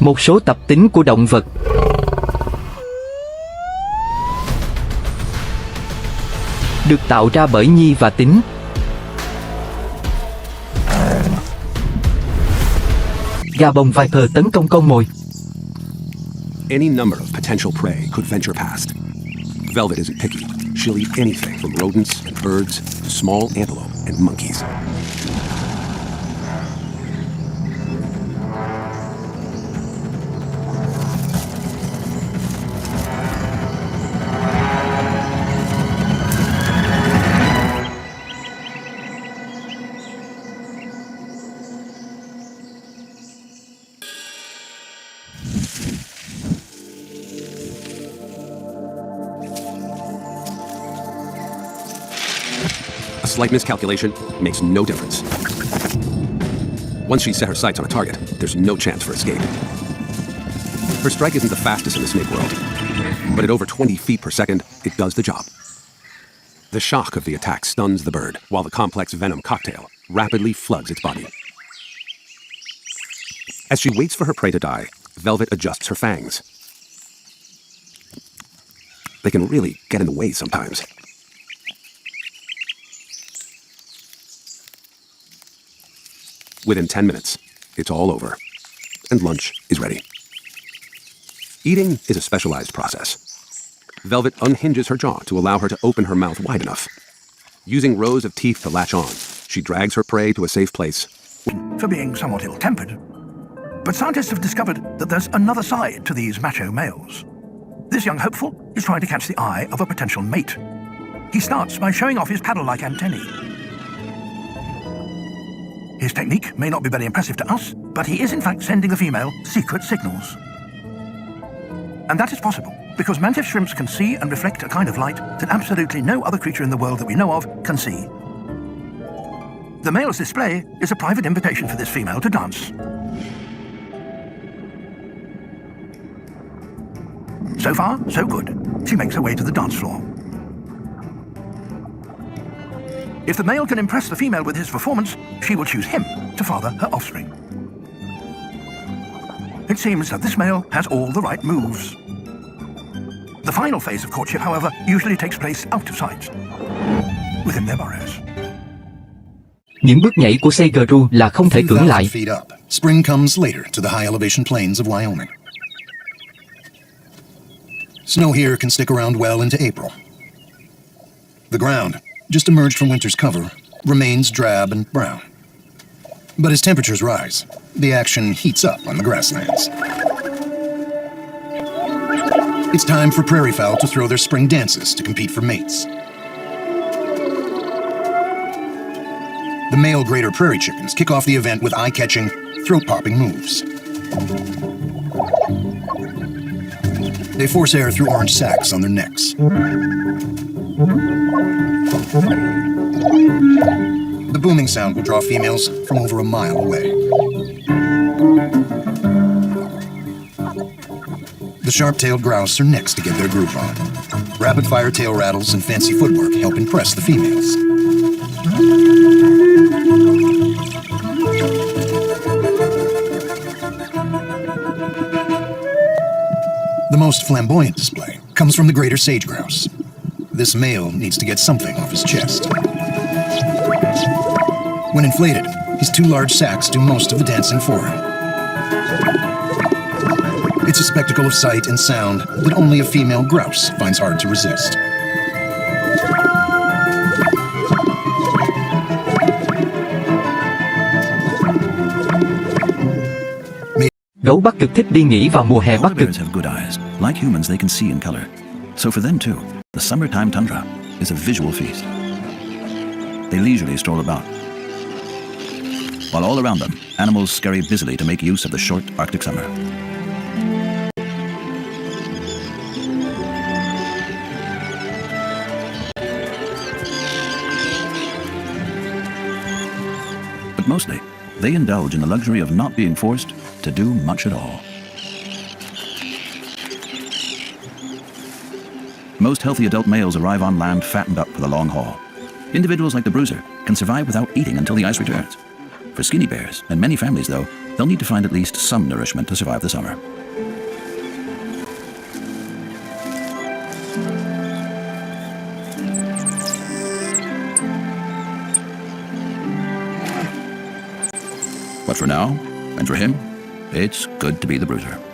Một số tập tính của động vật. Được tạo ra bởi Nhi và Tín. Gà bông Viper tấn công con mồi. Any number of potential prey could venture past. Velvet isn't picky. She'll eat anything from rodents and birds to small antelope and monkeys. A slight miscalculation makes no difference. Once she's set her sights on a target, there's no chance for escape. Her strike isn't the fastest in the snake world, but at over 20 feet per second, it does the job. The shock of the attack stuns the bird, while the complex venom cocktail rapidly floods its body. As she waits for her prey to die, Velvet adjusts her fangs. They can really get in the way sometimes. Within 10 minutes, it's all over, and lunch is ready. Eating is a specialized process. Velvet unhinges her jaw to allow her to open her mouth wide enough. Using rows of teeth to latch on, she drags her prey to a safe place. For being somewhat ill-tempered. But scientists have discovered that there's another side to these macho males. This young hopeful is trying to catch the eye of a potential mate. He starts by showing off his paddle-like antennae. His technique may not be very impressive to us, but he is in fact sending the female secret signals. And that is possible because mantis shrimps can see and reflect a kind of light that absolutely no other creature in the world that we know of can see. The male's display is a private invitation for this female to dance. So far, so good. She makes her way to the dance floor. If the male can impress the female with his performance, she will choose him to father her offspring. It seems that this male has all the right moves. The final phase of courtship, however, usually takes place out of sight, within their burrows. Những bước nhảy của Seigeru là không thể cưỡng lại. Feet up. Spring comes later to the high elevation plains of Wyoming. Snow here can stick around well into April. The ground, just emerged from winter's cover, remains drab and brown. But as temperatures rise, the action heats up on the grasslands. It's time for prairie fowl to throw their spring dances to compete for mates. The male greater prairie chickens kick off the event with eye-catching, throat-popping moves. They force air through orange sacs on their necks. The booming sound will draw females from over a mile away. The sharp-tailed grouse are next to get their groove on. Rapid-fire tail rattles and fancy footwork help impress the females. The most flamboyant display comes from the greater sage grouse. This male needs to get something off his chest. When inflated, his two large sacs do most of the dancing for him. It's a spectacle of sight and sound that only a female grouse finds hard to resist. Gấu Bắc Cực thích đi nghỉ vào mùa hè Bắc Polar Cực. bears have good eyes. Like humans, they can see in color. So for them too, the summertime tundra is a visual feast. They leisurely stroll about, while all around them, animals scurry busily to make use of the short Arctic summer. But mostly, they indulge in the luxury of not being forced to do much at all. Most healthy adult males arrive on land fattened up for the long haul. Individuals like the bruiser can survive without eating until the ice returns. For skinny bears and many families, though, they'll need to find at least some nourishment to survive the summer. But for now, and for him, it's good to be the bruiser.